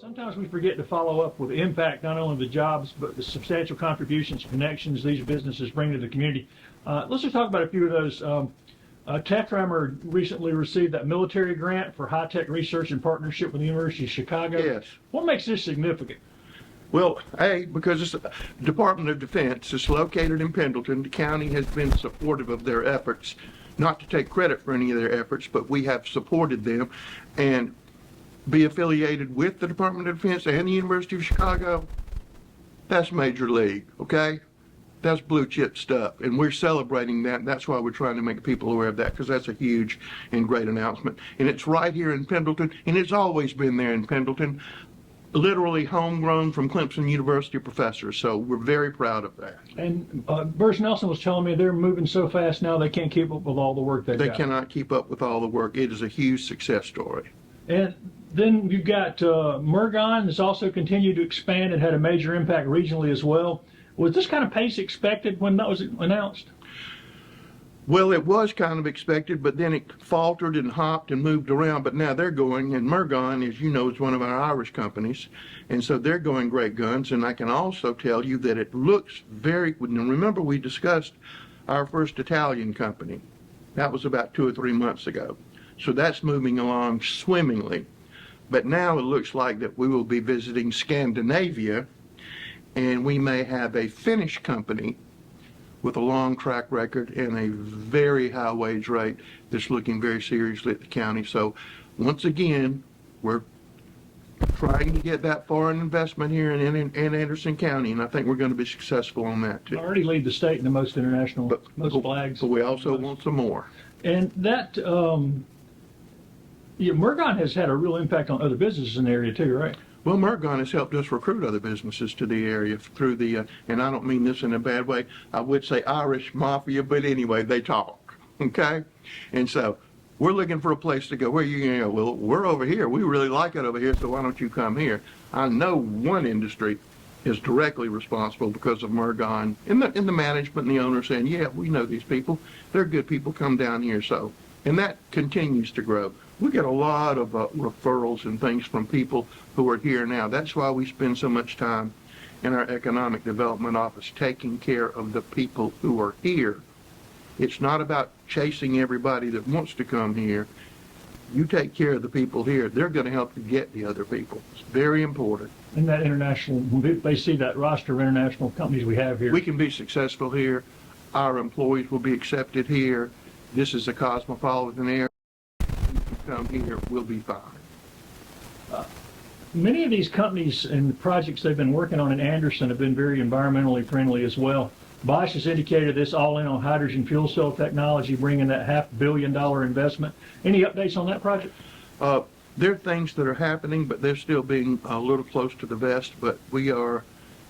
Sometimes we forget to follow up with impact, not only the jobs, but the substantial contributions and connections these businesses bring to the community. Let's just talk about a few of those. TechRammer recently received that military grant for high-tech research in partnership with the University of Chicago. Yes. What makes this significant? Well, because it's the Department of Defense. It's located in Pendleton. The county has been supportive of their efforts, not to take credit for any of their efforts, but we have supported them. And be affiliated with the Department of Defense and the University of Chicago, that's major league, okay? That's blue chip stuff, and we're celebrating that. That's why we're trying to make people aware of that, because that's a huge and great announcement. And it's right here in Pendleton, and it's always been there in Pendleton, literally homegrown from Clemson University professors, so we're very proud of that. And Burris Nelson was telling me they're moving so fast now they can't keep up with all the work they've got. They cannot keep up with all the work. It is a huge success story. And then you've got Mergon has also continued to expand and had a major impact regionally as well. Was this kind of pace expected when that was announced? Well, it was kind of expected, but then it faltered and hopped and moved around. But now they're going, and Mergon, as you know, is one of our Irish companies, and so they're going great guns. And I can also tell you that it looks very. Remember, we discussed our first Italian company. That was about 2 or 3 months ago. So that's moving along swimmingly. But now it looks like that we will be visiting Scandinavia, and we may have a Finnish company with a long track record and a very high wage rate that's looking very seriously at the county. So once again, we're trying to get that foreign investment here in Anderson County, and I think we're going to be successful on that too. Already lead the state in the most international, most flags. But we also want some more. And that, Mergon has had a real impact on other businesses in the area too, right? Well, Mergon has helped us recruit other businesses to the area through the, and I don't mean this in a bad way, I would say Irish mafia, but anyway, they talk, okay? And so we're looking for a place to go. Where are you going to go? Well, we're over here. We really like it over here, so why don't you come here? I know one industry is directly responsible because of Mergon in the management and the owner saying, yeah, we know these people. They're good people. Come down here. So, and that continues to grow. We get a lot of referrals and things from people who are here now. That's why we spend so much time in our economic development office taking care of the people who are here. It's not about chasing everybody that wants to come here. You take care of the people here, they're going to help you get the other people. It's very important. And that international, they see that roster of international companies we have here. We can be successful here. Our employees will be accepted here. This is a cosmopolitan area. Come here, we'll be fine. Many of these companies and the projects they've been working on in Anderson have been very environmentally friendly as well. Bosch has indicated this all in on hydrogen fuel cell technology, bringing that $500 million investment. Any updates on that project? There are things that are happening, but they're still being a little close to the vest, but we are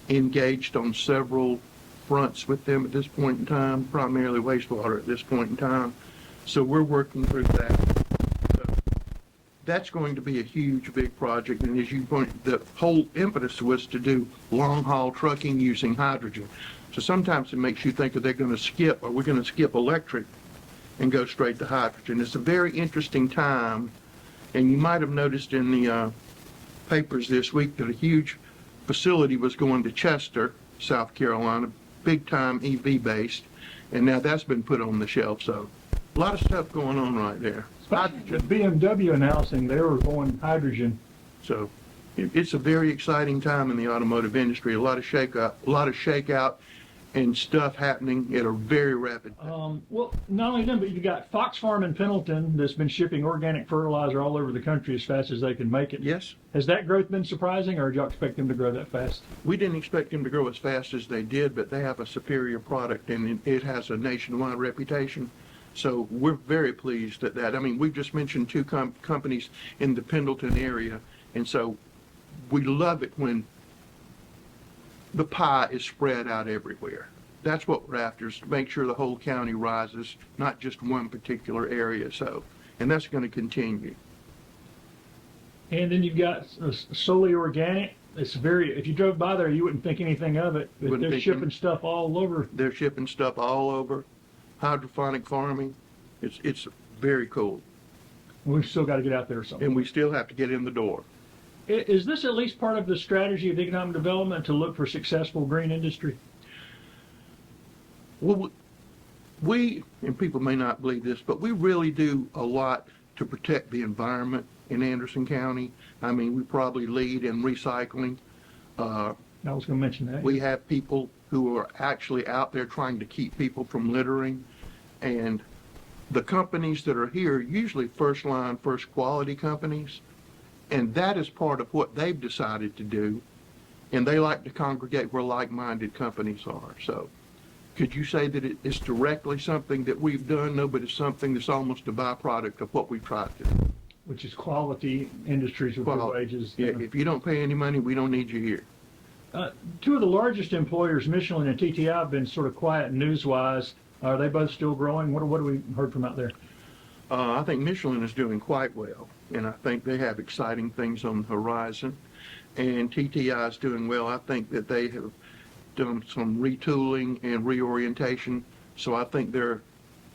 engaged on several fronts with them at this point in time, primarily wastewater at this point in time. So we're working through that. That's going to be a huge, big project, and as you point, the whole impetus was to do long-haul trucking using hydrogen. So sometimes it makes you think that they're going to skip, or we're going to skip electric and go straight to hydrogen. It's a very interesting time, and you might have noticed in the papers this week that a huge facility was going to Chester, South Carolina, big-time EV-based, and now that's been put on the shelf. So a lot of stuff going on right there. Hydrogen. BMW announcing they were going hydrogen. So it's a very exciting time in the automotive industry. A lot of shakeout and stuff happening at a very rapid pace. Well, not only them, but you've got Fox Farm in Pendleton that's been shipping organic fertilizer all over the country as fast as they can make it. Yes. Has that growth been surprising, or did y'all expect them to grow that fast? We didn't expect them to grow as fast as they did, but they have a superior product, and it has a nationwide reputation. So we're very pleased at that. I mean, we've just mentioned two companies in the Pendleton area, and so we love it when the pie is spread out everywhere. That's what we're after, is to make sure the whole county rises, not just one particular area. So, and that's going to continue. And then you've got solely organic. It's very, if you drove by there, you wouldn't think anything of it, but they're shipping stuff all over. They're shipping stuff all over. Hydroponic farming, it's very cool. We've still got to get out there or something. And we still have to get in the door. Is this at least part of the strategy of economic development to look for successful green industry? Well, and people may not believe this, but we really do a lot to protect the environment in Anderson County. I mean, we probably lead in recycling. I was going to mention that. We have people who are actually out there trying to keep people from littering. And the companies that are here, usually first line, first quality companies, and that is part of what they've decided to do. And they like to congregate where like-minded companies are. So could you say that it's directly something that we've done? No, but it's something that's almost a byproduct of what we've tried to do. Which is quality industries with good wages. Yeah, if you don't pay any money, we don't need you here. Two of the largest employers, Michelin and TTI, have been sort of quiet news-wise. Are they both still growing? What have we heard from out there? I think Michelin is doing quite well, and I think they have exciting things on the horizon. And TTI is doing well. I think that they have done some retooling and reorientation, so I think they're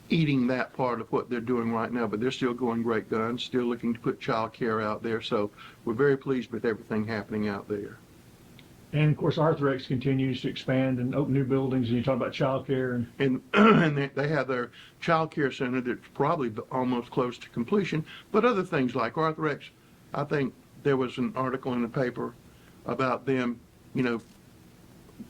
eating that part of what they're doing right now, but they're still going great guns, still looking to put child care out there. So we're very pleased with everything happening out there. And of course, Arthrex continues to expand and open new buildings, and you talk about child care. And they have their child care center that's probably almost close to completion, but other things like Arthrex, I think there was an article in the paper about them,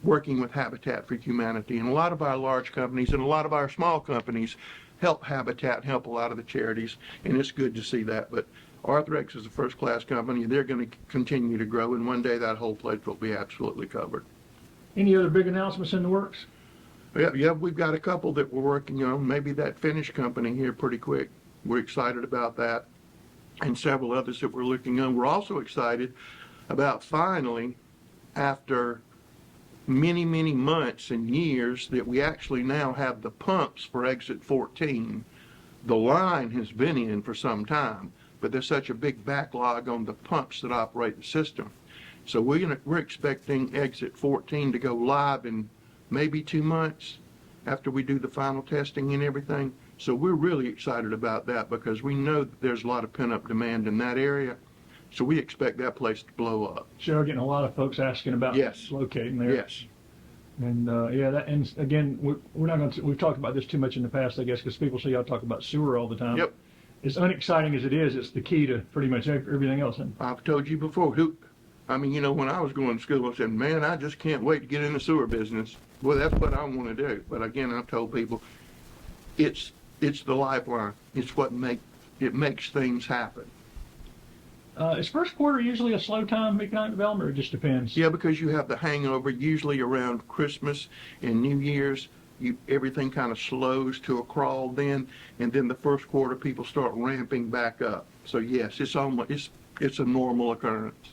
working with Habitat for Humanity. And a lot of our large companies and a lot of our small companies help Habitat and help a lot of the charities, and it's good to see that. But Arthrex is a first-class company. They're going to continue to grow, and one day that whole place will be absolutely covered. Any other big announcements in the works? Yeah, we've got a couple that we're working on. Maybe that Finnish company here pretty quick. We're excited about that, and several others that we're looking on. We're also excited about finally, after many, many months and years, that we actually now have the pumps for exit 14. The line has been in for some time, but there's such a big backlog on the pumps that operate the system. So we're expecting exit 14 to go live in maybe 2 months after we do the final testing and everything. So we're really excited about that because we know that there's a lot of pent-up demand in that area. So we expect that place to blow up. Sure, getting a lot of folks asking about locating there. Yes. And and again, we're not going to. We've talked about this too much in the past, I guess, because people say y'all talk about sewer all the time. Yep. As unexciting as it is, it's the key to pretty much everything else. I've told you before. When I was going to school, I said, man, I just can't wait to get in the sewer business. Well, that's what I want to do. But again, I've told people, it's the lifeline. It's what makes things happen. Is first quarter usually a slow time in economic development, or it just depends? Yeah, because you have the hangover usually around Christmas and New Year's. Everything kind of slows to a crawl then, and then the first quarter people start ramping back up. So yes, it's a normal occurrence.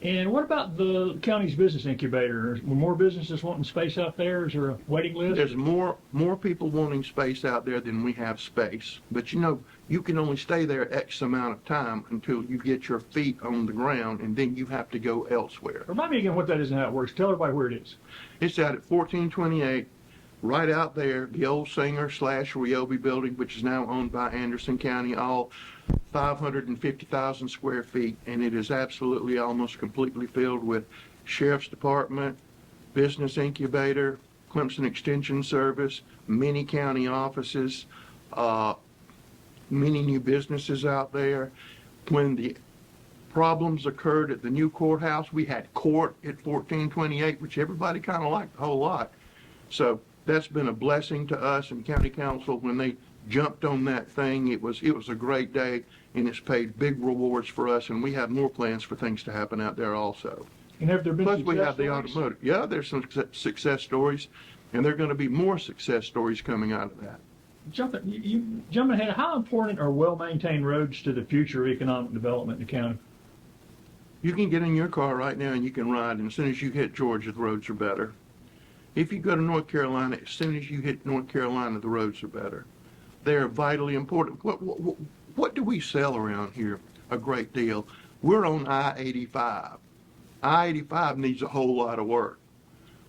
And what about the county's business incubator? Were more businesses wanting space out there? Is there a waiting list? There's more people wanting space out there than we have space. But you can only stay there X amount of time until you get your feet on the ground, and then you have to go elsewhere. Remind me again what that is and how it works. Tell everybody where it is. It's out at 1428, right out there, the old Singer/Ryobi building, which is now owned by Anderson County, all 550,000 square feet, and it is absolutely almost completely filled with Sheriff's Department, Business Incubator, Clemson Extension Service, many county offices, many new businesses out there. When the problems occurred at the new courthouse, we had court at 1428, which everybody kind of liked a whole lot. So that's been a blessing to us and county council when they jumped on that thing. It was a great day, and it's paid big rewards for us, and we have more plans for things to happen out there also. And have there been Plus, we have the stories? automotive. Yeah, there's some success stories, and there are going to be more success stories coming out of that. Jumping ahead, how important are well-maintained roads to the future of economic development in the county? You can get in your car right now and you can ride, and as soon as you hit Georgia, the roads are better. If you go to North Carolina, as soon as you hit North Carolina, the roads are better. They're vitally important. What do we sell around here a great deal? We're on I-85. I-85 needs a whole lot of work,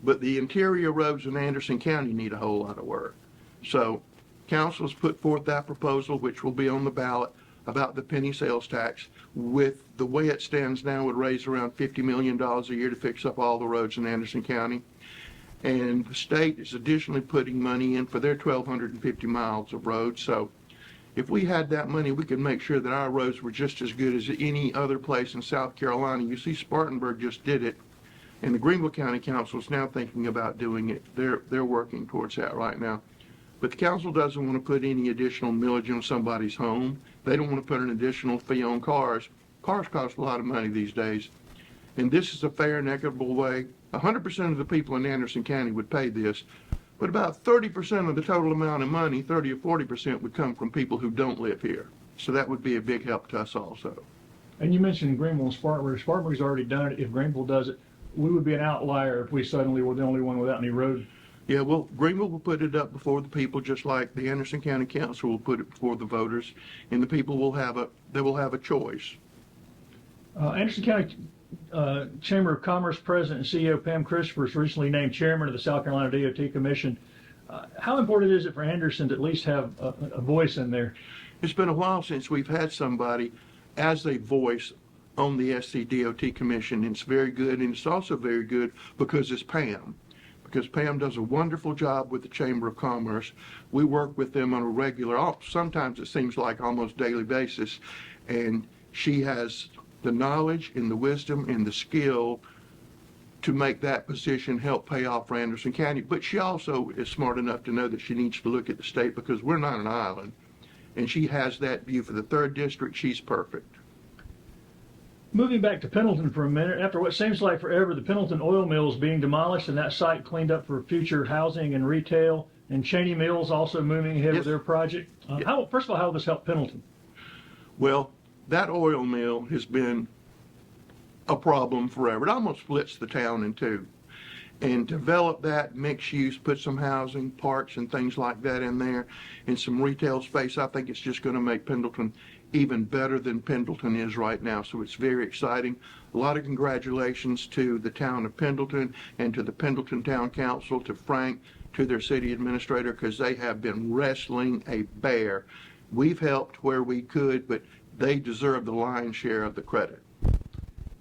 but the interior roads in Anderson County need a whole lot of work. So council's put forth that proposal, which will be on the ballot about the penny sales tax. With the way it stands now, would raise around $50 million a year to fix up all the roads in Anderson County. And the state is additionally putting money in for their 1,250 miles of roads. So if we had that money, we could make sure that our roads were just as good as any other place in South Carolina. You see, Spartanburg just did it, and the Greenville County Council is now thinking about doing it. They're working towards that right now. But the council doesn't want to put any additional millage on somebody's home. They don't want to put an additional fee on cars. Cars cost a lot of money these days. And this is a fair and equitable way. 100% of the people in Anderson County would pay this, but about 30% of the total amount of money, 30 or 40%, would come from people who don't live here. So that would be a big help to us also. And you mentioned Greenville and Spartanburg. Spartanburg's already done it. If Greenville does it, we would be an outlier if we suddenly were the only one without any road. Yeah, well, Greenville will put it up before the people, just like the Anderson County Council will put it before the voters, and the people will have a choice. Anderson County Chamber of Commerce President and CEO Pam Christopher was recently named chairman of the South Carolina DOT Commission. How important is it for Anderson to at least have a voice in there? It's been a while since we've had somebody as a voice on the SCDOT Commission. It's very good, and it's also very good because it's Pam. Because Pam does a wonderful job with the Chamber of Commerce. We work with them on a regular, sometimes it seems like almost daily basis, and she has the knowledge and the wisdom and the skill to make that position help pay off for Anderson County. But she also is smart enough to know that she needs to look at the state, because we're not an island. And she has that view for the 3rd District. She's perfect. Moving back to Pendleton for a minute, after what seems like forever, the Pendleton oil mill is being demolished and that site cleaned up for future housing and retail, and Cheney Mills also moving ahead with their project. First of all, how will this help Pendleton? Well, that oil mill has been a problem forever. It almost splits the town in two. And develop that mixed use, put some housing, parks and things like that in there, and some retail space. I think it's just going to make Pendleton even better than Pendleton is right now. So it's very exciting. A lot of congratulations to the town of Pendleton and to the Pendleton Town Council, to Frank, to their city administrator, because they have been wrestling a bear. We've helped where we could, but they deserve the lion's share of the credit.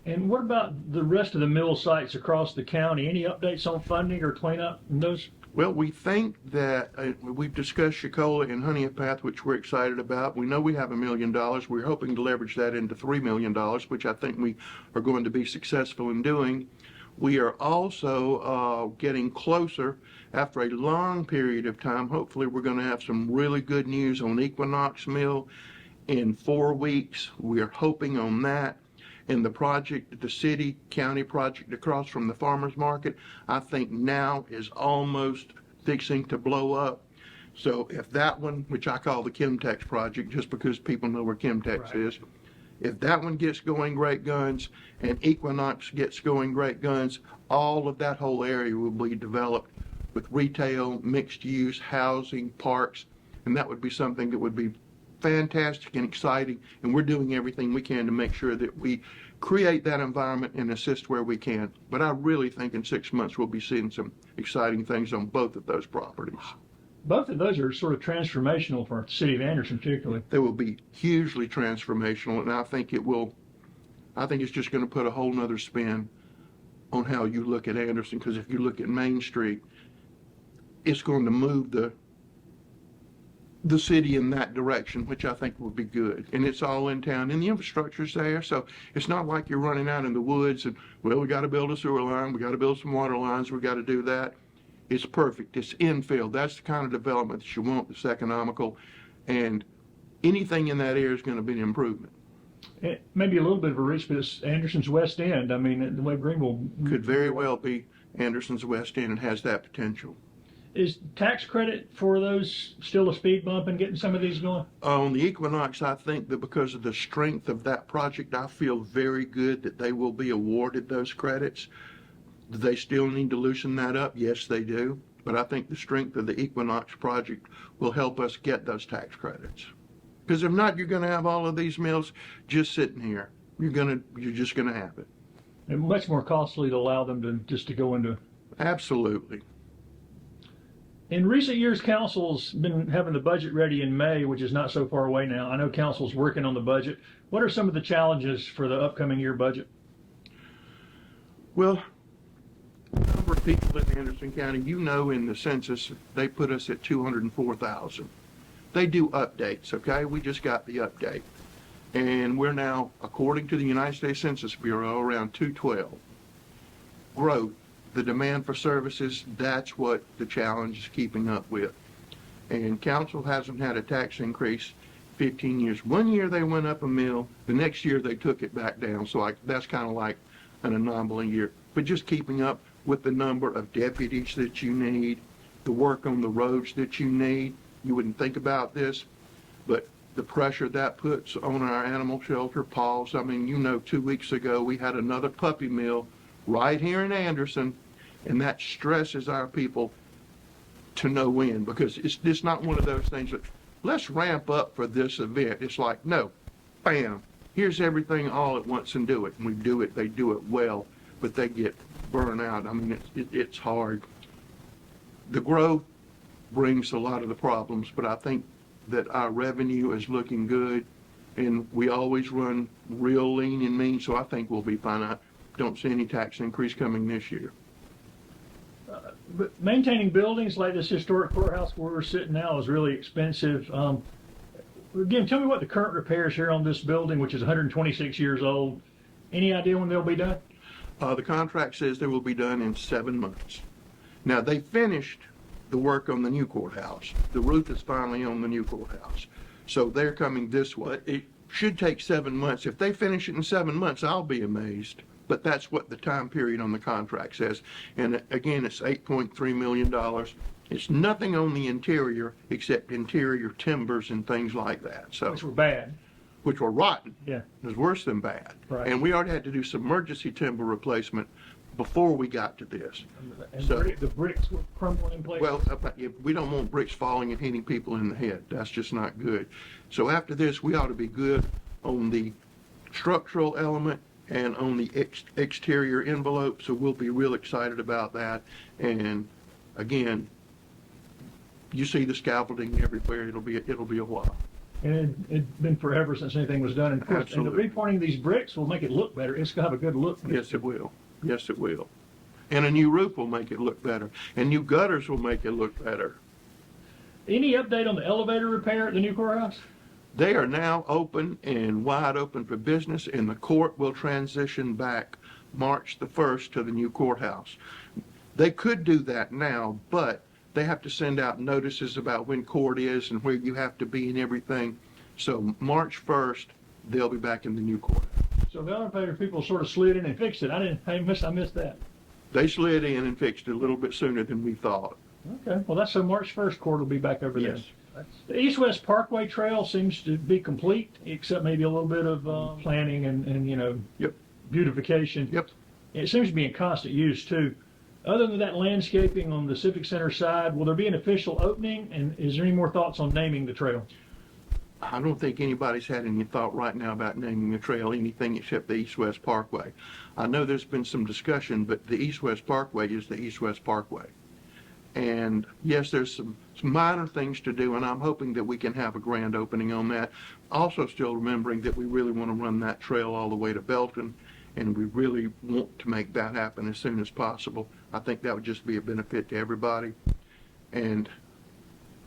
And what about the rest of the mill sites across the county? Any updates on funding or cleanup in those? Well, we think that we've discussed Shakola and Honeypath, which we're excited about. We know we have $1 million. We're hoping to leverage that into $3 million, which I think we are going to be successful in doing. We are also getting closer after a long period of time. Hopefully, we're going to have some really good news on Equinox Mill in 4 weeks. We are hoping on that. And the project, the city county project across from the farmers market, I think now is almost fixing to blow up. So if that one, which I call the Chemtex project, just because people know where Chemtex is, if that one gets going great guns and Equinox gets going great guns, all of that whole area will be developed with retail, mixed use, housing, parks, and that would be something that would be fantastic and exciting, and we're doing everything we can to make sure that we create that environment and assist where we can. But I really think in 6 months we'll be seeing some exciting things on both of those properties. Both of those are sort of transformational for the city of Anderson, particularly. They will be hugely transformational, and I think it's just going to put a whole nother spin on how you look at Anderson, because if you look at Main Street, it's going to move the city in that direction, which I think will be good. And it's all in town, and the infrastructure's there, so it's not like you're running out in the woods and, well, we got to build a sewer line, we got to build some water lines, we got to do that. It's perfect. It's infill. That's the kind of development that you want that's economical, and anything in that area is going to be an improvement. It may be a little bit of a reach, but it's Anderson's West End. I mean, the way Greenville Could very well be Anderson's West End and has that potential. Is tax credit for those still a speed bump in getting some of these going? On the Equinox, I think that because of the strength of that project, I feel very good that they will be awarded those credits. Do they still need to loosen that up? Yes, they do. But I think the strength of the Equinox project will help us get those tax credits. Because if not, you're going to have all of these mills just sitting here. You're just going to have it. And much more costly to allow them to go into. Absolutely. In recent years, council's been having the budget ready in May, which is not so far away now. I know council's working on the budget. What are some of the challenges for the upcoming year budget? Well, the number of people in Anderson County, you know, in the census, they put us at 204,000. They do updates, okay? We just got the update. And we're now, according to the United States Census Bureau, around 212. Growth, the demand for services, that's what the challenge is keeping up with. And council hasn't had a tax increase 15 years. One year they went up a mill, the next year they took it back down. So that's kind of like an anomaly year. But just keeping up with the number of deputies that you need, the work on the roads that you need. You wouldn't think about this, but the pressure that puts on our animal shelter, Paul's. I mean, you know, 2 weeks ago we had another puppy mill right here in Anderson, and that stresses our people to no end, because it's just not one of those things that, let's ramp up for this event. It's like, no, bam, here's everything all at once and do it. And we do it, they do it well, but they get burned out. I mean, it's hard. The growth brings a lot of the problems, but I think that our revenue is looking good, and we always run real lean and mean, so I think we'll be fine. I don't see any tax increase coming this year. But maintaining buildings like this historic courthouse where we're sitting now is really expensive. Again, tell me what the current repairs here on this building, which is 126 years old. Any idea when they'll be done? The contract says they will be done in 7 months. Now, they finished the work on the new courthouse. The roof is finally on the new courthouse. So they're coming this way. It should take 7 months. If they finish it in 7 months, I'll be amazed. But that's what the time period on the contract says. And again, it's $8.3 million. It's nothing on the interior except interior timbers and things like that. So, Which were bad. which were rotten. Yeah. It was worse than bad. Right. And we already had to do some emergency timber replacement before we got to this. And So- the bricks were crumbling in place. Well, we don't want bricks falling and hitting people in the head. That's just not good. So after this, we ought to be good on the structural element and on the exterior envelope. So we'll be real excited about that. And again, you see the scaffolding everywhere. It'll be a while. And it's been forever since anything was done. And of course, and the Absolutely. repointing these bricks will make it look better. It's going to have a good look. Yes, it will. Yes, it will. And a new roof will make it look better. And new gutters will make it look better. Any update on the elevator repair at the new courthouse? They are now open and wide open for business, and the court will transition back March the 1st to the new courthouse. They could do that now, but they have to send out notices about when court is and where you have to be and everything. So March 1st, they'll be back in the new court. So the elevator people sort of slid in and fixed it. I missed that. They slid in and fixed it a little bit sooner than we thought. Okay, well, that's so March 1st, court will be back over there. Yes. The East-West Parkway Trail seems to be complete, except maybe a little bit of planning and Yep. beautification. Yep. It seems to be in constant use, too. Other than that landscaping on the Civic Center side, will there be an official opening? And is there any more thoughts on naming the trail? I don't think anybody's had any thought right now about naming the trail anything except the East-West Parkway. I know there's been some discussion, but the East-West Parkway is the East-West Parkway. And yes, there's some minor things to do, and I'm hoping that we can have a grand opening on that. Also still remembering that we really want to run that trail all the way to Belton, and we really want to make that happen as soon as possible. I think that would just be a benefit to everybody. And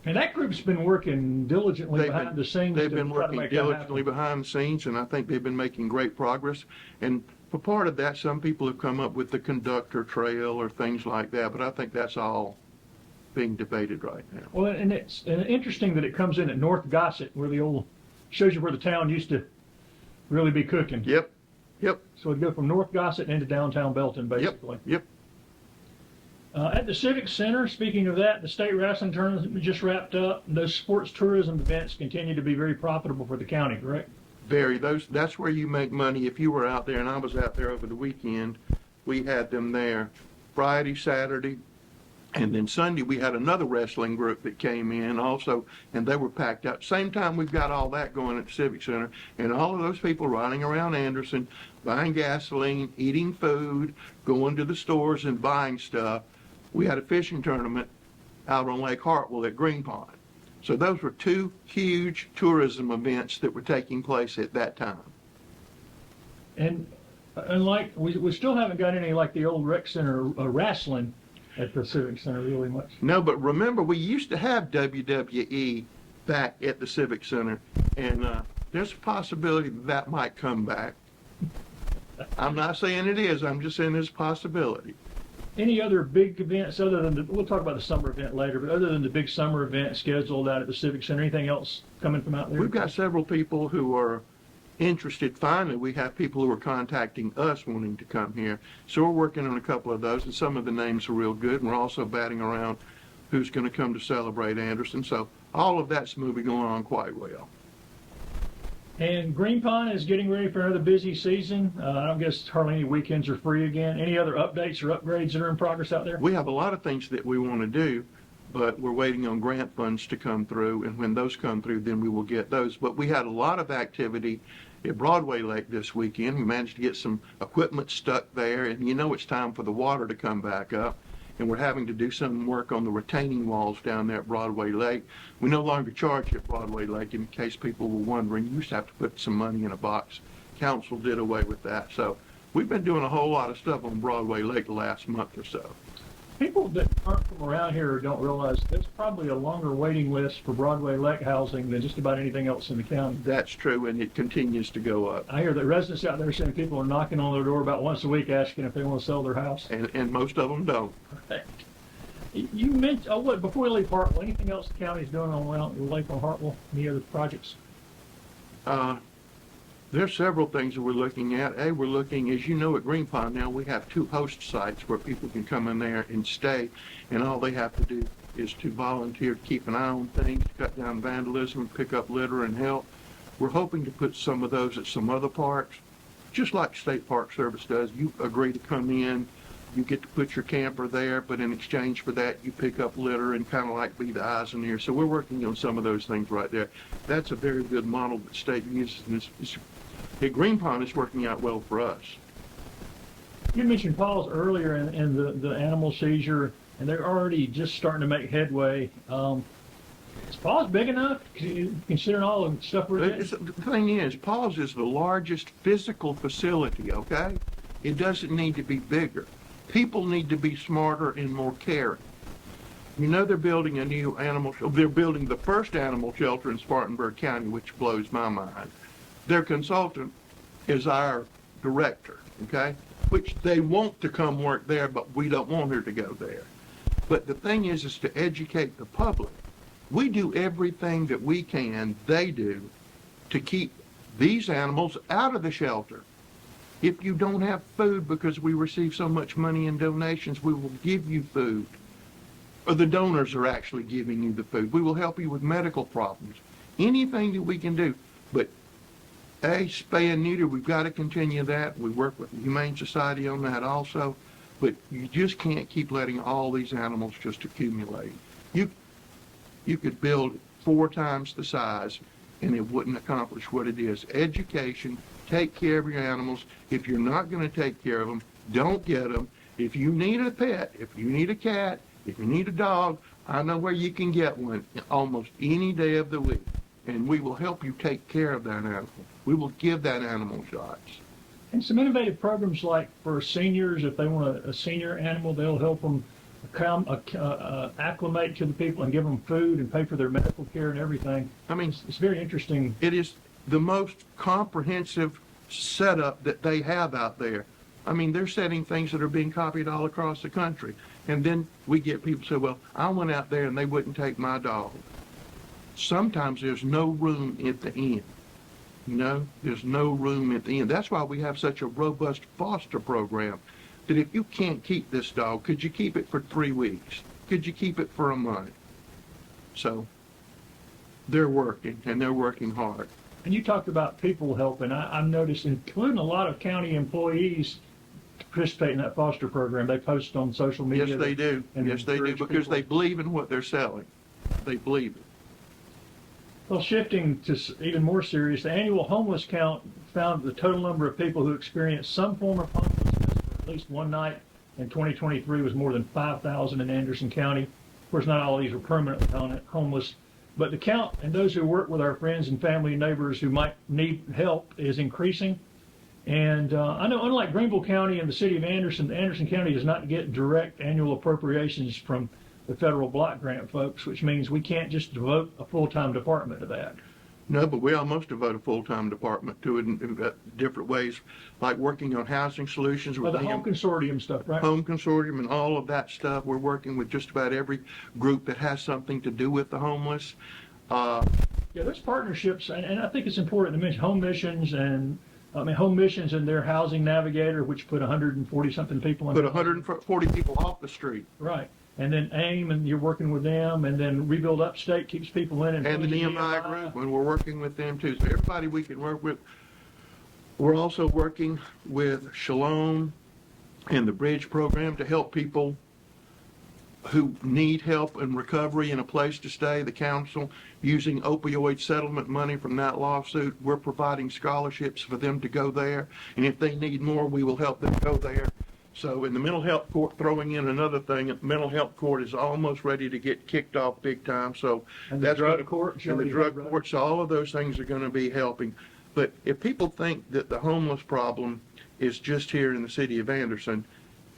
that group's been working diligently They've behind been- the scenes. they've to been try to working make that happen. diligently behind the scenes, and I think they've been making great progress. And for part of that, some people have come up with the conductor trail or things like that, but I think that's all being debated right now. Well, and it's interesting that it comes in at North Gossett, where shows you where the town used to really be cooking. Yep, yep, So it'd go from North Gossett into downtown Belton, yep, basically. yep. At the Civic Center, speaking of that, the state wrestling tournament just wrapped up. Those sports tourism events continue to be very profitable for the county, correct? That's where you make money. If you were out there, and I was out there over the weekend, we had them there Friday, Saturday, and then Sunday we had another wrestling group that came in also, and they were packed out. Same time we've got all that going at the Civic Center, and all of those people riding around Anderson, buying gasoline, eating food, going to the stores and buying stuff. We had a fishing tournament out on Lake Hartwell at Green Pond. So those were two huge tourism events that were taking place at that time. And like, we still haven't got any like the old rec center wrestling at the Civic Center really much. No, but remember, we used to have WWE back at the Civic Center, and there's a possibility that might come back. I'm not saying it is, I'm just saying there's a possibility. Any other big events other than we'll talk about the summer event later, but other than the big summer event scheduled out at the Civic Center, anything else coming from out there? We've got several people who are interested. Finally, we have people who are contacting us wanting to come here. So we're working on a couple of those, and some of the names are real good, and we're also batting around who's going to come to celebrate Anderson. So all of that's moving along quite well. And Green Pond is getting ready for another busy season. I don't guess hardly any weekends are free again. Any other updates or upgrades that are in progress out there? We have a lot of things that we want to do, but we're waiting on grant funds to come through, and when those come through, then we will get those. But we had a lot of activity at Broadway Lake this weekend. We managed to get some equipment stuck there, and you know it's time for the water to come back up. And we're having to do some work on the retaining walls down there at Broadway Lake. We no longer charge at Broadway Lake, in case people were wondering. You used to have to put some money in a box. Council did away with that. So we've been doing a whole lot of stuff on Broadway Lake the last month or so. People that aren't from around here don't realize there's probably a longer waiting list for Broadway Lake housing than just about anything else in the county. That's true, and it continues to go up. I hear that residents out there saying people are knocking on their door about once a week asking if they want to sell their house. And most of them don't. You mentioned, before we leave Hartwell, anything else the county's doing on Lake on Hartwell? Any other projects? There's several things that we're looking at. We're looking, as you know, at Green Pond now, we have 2 host sites where people can come in there and stay, and all they have to do is to volunteer to keep an eye on things, cut down vandalism, pick up litter, and help. We're hoping to put some of those at some other parks, just like State Park Service does. You agree to come in, you get to put your camper there, but in exchange for that, you pick up litter and kind of like be the eyes and ears. So we're working on some of those things right there. That's a very good model that state uses, and at Green Pond, it's working out well for us. You mentioned Paul's earlier in the animal seizure, and they're already just starting to make headway. Is Paul's big enough, considering all the stuff we're doing? The thing is, Paul's is the largest physical facility, okay? It doesn't need to be bigger. People need to be smarter and more caring. You know they're building a new they're building the first animal shelter in Spartanburg County, which blows my mind. Their consultant is our director, okay? Which they want to come work there, but we don't want her to go there. But the thing is to educate the public. We do everything that we can, they do, to keep these animals out of the shelter. If you don't have food because we receive so much money in donations, we will give you food. Or the donors are actually giving you the food. We will help you with medical problems. Anything that we can do. But spay and neuter, we've got to continue that. We work with the Humane Society on that also. But you just can't keep letting all these animals just accumulate. You could build 4 times the size and it wouldn't accomplish what it is. Education, take care of your animals. If you're not going to take care of them, don't get them. If you need a pet, if you need a cat, if you need a dog, I know where you can get one almost any day of the week. And we will help you take care of that animal. We will give that animal shots. And some innovative programs like for seniors, if they want a senior animal, they'll help them acclimate to the people and give them food and pay for their medical care and everything. I mean, it's very interesting. It is the most comprehensive setup that they have out there. I mean, they're setting things that are being copied all across the country. And then we get people say, well, I went out there and they wouldn't take my dog. Sometimes there's no room at the end. You know, there's no room at the end. That's why we have such a robust foster program. That if you can't keep this dog, could you keep it for 3 weeks? Could you keep it for a month? So they're working, and they're working hard. And you talked about people helping. I've noticed, including a lot of county employees participate in that foster program. They post on social media. Yes, they do. Yes, they do, because they believe in what they're selling. They believe it. Well, shifting to even more serious, the annual homeless count found the total number of people who experienced some form of homelessness for at least one night in 2023 was more than 5,000 in Anderson County. course, not all of these are permanently homeless, but the count and those who work with our friends and family and neighbors who might need help is increasing. And I know, unlike Greenville County and the city of Anderson County does not get direct annual appropriations from the federal block grant folks, which means we can't just devote a full-time department to that. No, but we almost devote a full-time department to it in different ways, like working on housing solutions Well, with the home consortium stuff, right? Home Consortium and all of that stuff. We're working with just about every group that has something to do with the homeless. Yeah, there's partnerships, and I think it's important to mention Home Missions and Home Missions and their housing navigator, which put 140 something people in. Put 140 people off the street. Right. And then AIM, and you're working with them, and then Rebuild Upstate keeps people in. And the NEMI group, and we're working with them too. So everybody we can work with. We're also working with Shalom and the Bridge program to help people who need help and recovery and a place to stay. The council, using opioid settlement money from that lawsuit, we're providing scholarships for them to go there. And if they need more, we will help them go there. So in the mental health court, throwing in another thing, the mental health court is almost ready to get kicked off big time. So and the drug court, and the drug court. So all of those things are going to be helping. But if people think that the homeless problem is just here in the city of Anderson,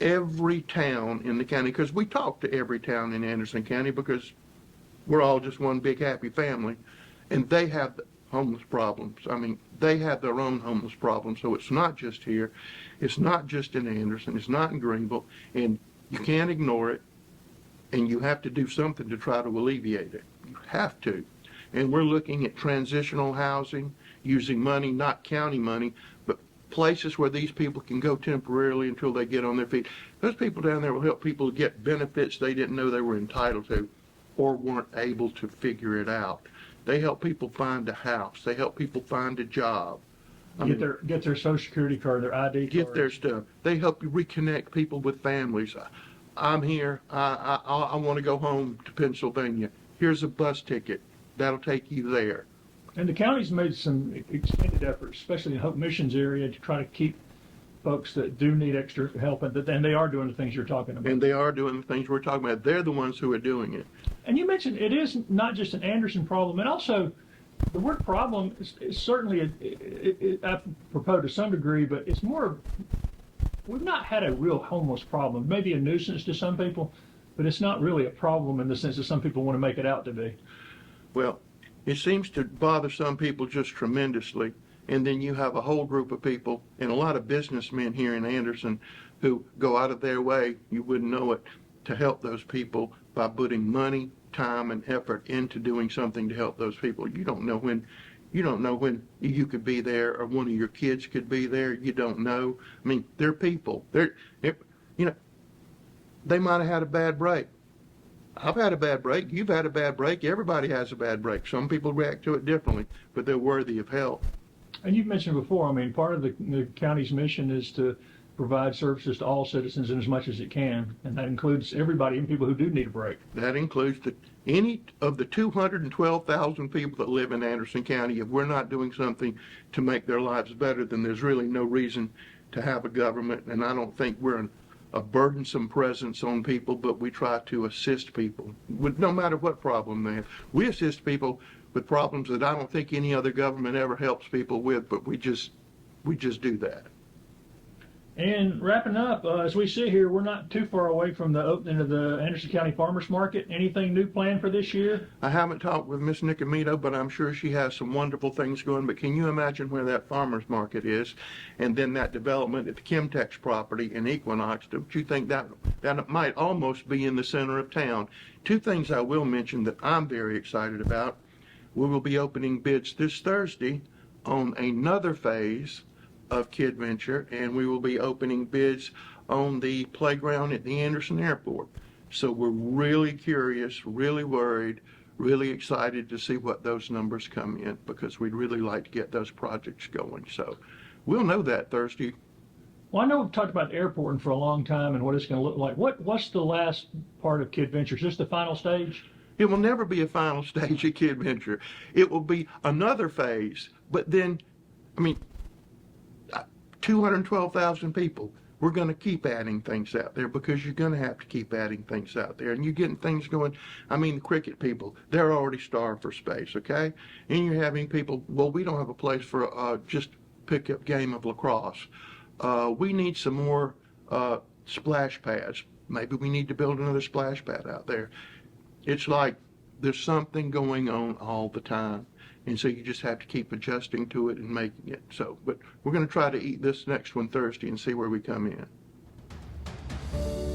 every town in the county, because we talk to every town in Anderson County because we're all just one big happy family, and they have homeless problems. I mean, they have their own homeless problems, so it's not just here. It's not just in Anderson. It's not in Greenville, and you can't ignore it, and you have to do something to try to alleviate it. You have to. And we're looking at transitional housing, using money, not county money, but places where these people can go temporarily until they get on their feet. Those people down there will help people get benefits they didn't know they were entitled to or weren't able to figure it out. They help people find a house. They help people find a job. Get their Social Security card, their ID Get card. their stuff. They help you reconnect people with families. I'm here. I want to go home to Pennsylvania. Here's a bus ticket. That'll take you there. And the county's made some extended efforts, especially in the Hope Missions area, to try to keep folks that do need extra help, and they are doing the things you're talking about. And they are doing the things we're talking about. They're the ones who are doing it. And you mentioned it is not just an Anderson problem, and also the word problem is certainly apropos to some degree, but it's more, we've not had a real homeless problem. Maybe a nuisance to some people, but it's not really a problem in the sense that some people want to make it out to be. Well, it seems to bother some people just tremendously. And then you have a whole group of people and a lot of businessmen here in Anderson who go out of their way, you wouldn't know it, to help those people by putting money, time, and effort into doing something to help those people. You don't know when you could be there or one of your kids could be there. You don't know. I mean, they're people. They might have had a bad break. I've had a bad break. You've had a bad break. Everybody has a bad break. Some people react to it differently, but they're worthy of help. And you've mentioned before, part of the county's mission is to provide services to all citizens in as much as it can, and that includes everybody, even people who do need a break. That includes any of the 212,000 people that live in Anderson County. If we're not doing something to make their lives better, then there's really no reason to have a government, and I don't think we're a burdensome presence on people, but we try to assist people with no matter what problem they have. We assist people with problems that I don't think any other government ever helps people with, but we just do that. And wrapping up, as we sit here, we're not too far away from the opening of the Anderson County Farmers Market. Anything new planned for this year? I haven't talked with Miss Nicomito, but I'm sure she has some wonderful things going. But can you imagine where that farmers market is? And then that development at the Chemtex property in Equinox, don't you think that might almost be in the center of town? Two things I will mention that I'm very excited about. We will be opening bids this Thursday on another phase of Kid Venture, and we will be opening bids on the playground at the Anderson Airport. So we're really curious, really worried, really excited to see what those numbers come in, because we'd really like to get those projects going. So we'll know that Thursday. Well, I know we've talked about the airport for a long time and what it's going to look like. What's the last part of Kid Venture? Is this the final stage? It will never be a final stage of Kid Venture. It will be another phase, but then, 212,000 people. we're going to keep adding things out there because you're going to have to keep adding things out there. And you're getting things going. I mean, the cricket people, they're already starved for space, okay? And you're having people, well, we don't have a place for just pickup game of lacrosse. We need some more splash pads. Maybe we need to build another splash pad out there. It's like there's something going on all the time. And so you just have to keep adjusting to it and making it. So, but we're going to try to eat this next one Thursday and see where we come in.